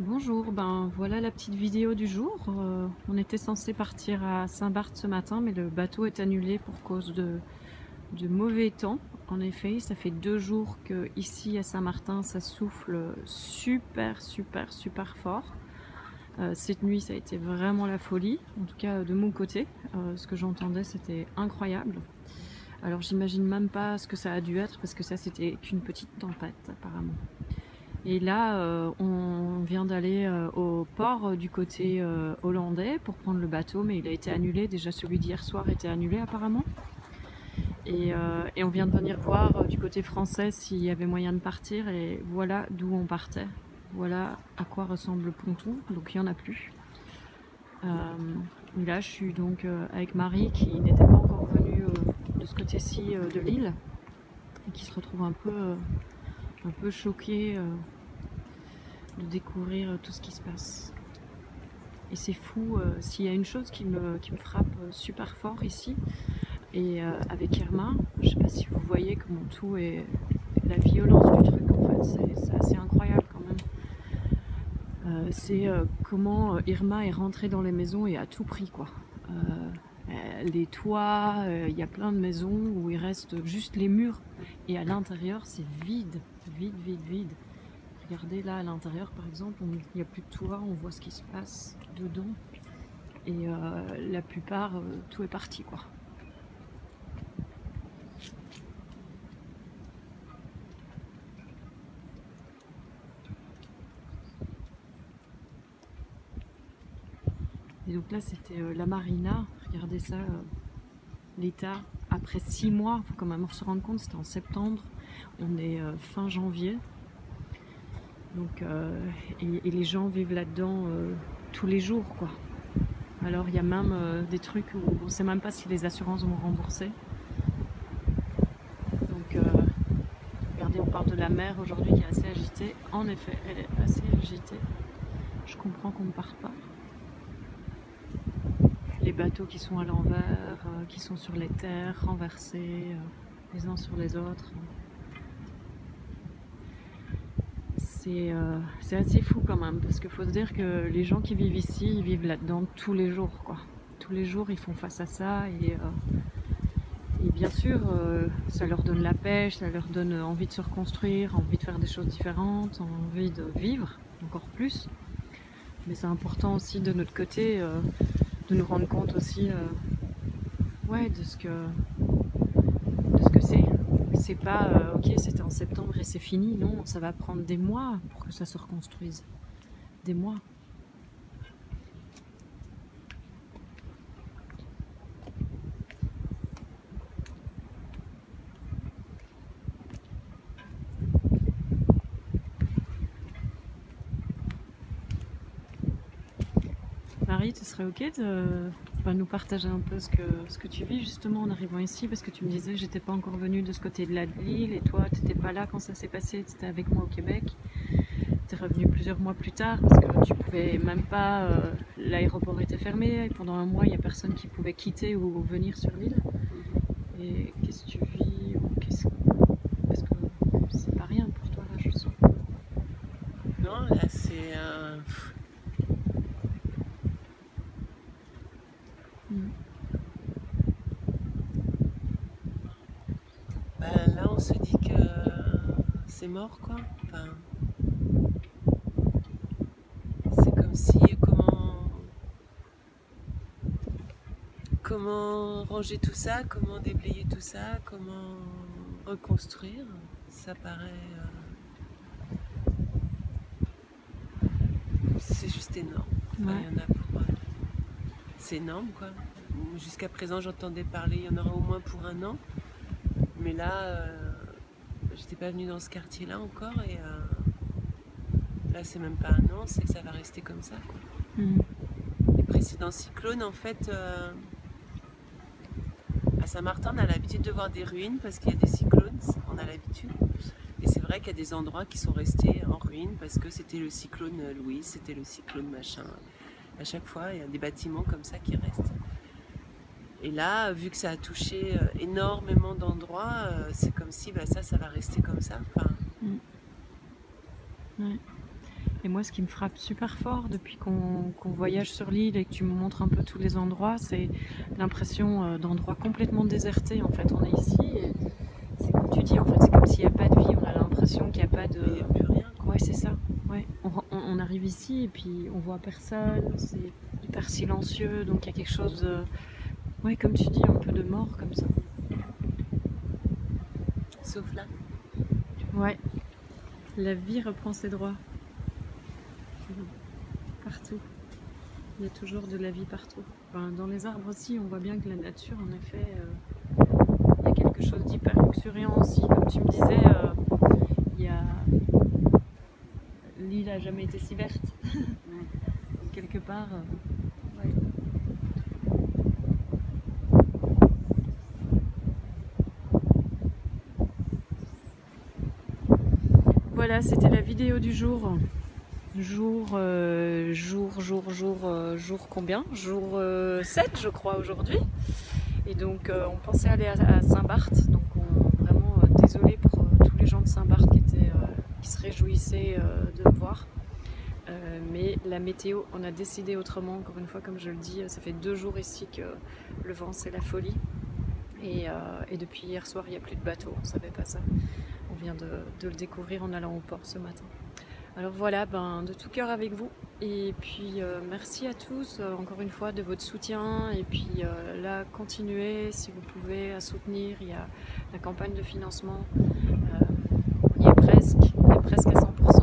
Bonjour, ben voilà la petite vidéo du jour. On était censé partir à Saint-Barth ce matin, mais le bateau est annulé pour cause de mauvais temps. En effet, ça fait 2 jours que ici à Saint-Martin, ça souffle super fort. Cette nuit, ça a été vraiment la folie, en tout cas de mon côté. Ce que j'entendais, c'était incroyable. Alors j'imagine même pas ce que ça a dû être, parce que ça, c'était qu'une petite tempête apparemment. Et là, on vient d'aller au port du côté hollandais pour prendre le bateau, mais il a été annulé. Déjà, celui d'hier soir était annulé apparemment. Et on vient de venir voir du côté français s'il y avait moyen de partir. Et voilà d'où on partait. Voilà à quoi ressemble le ponton. Donc il n'y en a plus. Et là, je suis donc avec Marie qui n'était pas encore venue de ce côté-ci de l'île et qui se retrouve un peu choquée de découvrir tout ce qui se passe. Et c'est fou, s'il y a une chose qui me frappe super fort ici, et avec Irma, je sais pas si vous voyez comment tout est, la violence du truc en fait, c'est assez incroyable quand même. C'est comment Irma est rentrée dans les maisons et à tout prix quoi. Les toits, il y a plein de maisons où il reste juste les murs et à l'intérieur c'est vide. Regardez là à l'intérieur par exemple, il n'y a plus de toit, on voit ce qui se passe dedans. Et la plupart, tout est parti quoi. Et donc là c'était la marina, regardez ça, l'état après 6 mois, il faut quand même se rendre compte, c'était en septembre, on est fin janvier. Donc, et les gens vivent là-dedans tous les jours quoi. Alors il y a même des trucs où on ne sait même pas si les assurances vont rembourser. Donc regardez, on parle de la mer aujourd'hui qui est assez agitée. En effet, elle est assez agitée. Je comprends qu'on ne parte pas. Les bateaux qui sont à l'envers, qui sont sur les terres, renversés les uns sur les autres. C'est assez fou quand même, parce qu'il faut se dire que les gens qui vivent ici, ils vivent là-dedans tous les jours, quoi. Tous les jours, ils font face à ça, et bien sûr, ça leur donne la pêche, ça leur donne envie de se reconstruire, envie de faire des choses différentes, envie de vivre encore plus. Mais c'est important aussi de notre côté de nous rendre compte aussi ouais, de ce que c'est. C'est pas ok, c'était en septembre et c'est fini. Non, ça va prendre des mois pour que ça se reconstruise. Des mois. Marie, tu serais ok de nous partager un peu ce que tu vis justement en arrivant ici, parce que tu me disais que j'étais pas encore venue de ce côté de l'île et toi tu n'étais pas là quand ça s'est passé, tu étais avec moi au Québec. Tu es revenu plusieurs mois plus tard parce que tu pouvais même pas, l'aéroport était fermé et pendant un mois il n'y a personne qui pouvait quitter ou venir sur l'île. Et qu'est-ce que tu vis ou parce que c'est pas rien pour toi là, je sens. Non, là c'est Mm. là on se dit que c'est mort quoi. Enfin, c'est comme si comment ranger tout ça, comment déblayer tout ça, comment reconstruire. Ça paraît c'est juste énorme. Enfin, Ouais. il y en a pour c'est énorme quoi. Jusqu'à présent j'entendais parler, il y en aura au moins pour un an. Mais là j'étais pas venue dans ce quartier là encore et là c'est même pas un an, c'est que ça va rester comme ça quoi. Mm. Les précédents cyclones, en fait, à Saint-Martin, on a l'habitude de voir des ruines parce qu'il y a des cyclones, on a l'habitude. Et c'est vrai qu'il y a des endroits qui sont restés en ruine parce que c'était le cyclone Louise, c'était le cyclone machin. À chaque fois, il y a des bâtiments comme ça qui restent. Et là, vu que ça a touché énormément d'endroits, c'est comme si ça va rester comme ça. Enfin, Mm. Ouais. Et moi, ce qui me frappe super fort depuis qu'on voyage sur l'île et que tu me montres un peu tous les endroits, c'est l'impression d'endroits complètement désertés. En fait, on est ici et c'est comme tu dis, en fait, c'est comme s'il n'y a pas de vie. On a l'impression qu'il n'y a pas de... Il n'y a plus rien. Ouais, c'est ça. Ouais. On arrive ici et puis on voit personne. C'est hyper silencieux, donc il y a quelque chose de... Ouais, comme tu dis, un peu de mort comme ça. Sauf là. Ouais. La vie reprend ses droits. Partout. Il y a toujours de la vie partout. Enfin, dans les arbres aussi, on voit bien que la nature, en effet, il y a quelque chose d'hyper luxuriant aussi. Comme tu me disais, il y a... l'île n'a jamais été si verte. Quelque part. Ouais. Voilà, c'était la vidéo du jour. Jour combien? Jour 7 je crois aujourd'hui. Et donc on pensait aller à Saint-Barth. Donc vraiment désolé pour tous les gens de Saint-Barth qui se réjouissaient de me voir. Mais la météo, on a décidé autrement. Encore une fois, comme je le dis, ça fait 2 jours ici que le vent c'est la folie. Et depuis hier soir, il n'y a plus de bateau, on ne savait pas ça. On vient de le découvrir en allant au port ce matin. Alors voilà, de tout cœur avec vous. Et puis merci à tous, encore une fois, de votre soutien. Et puis là, continuez si vous pouvez à soutenir. Il y a la campagne de financement. On y est presque à 100%.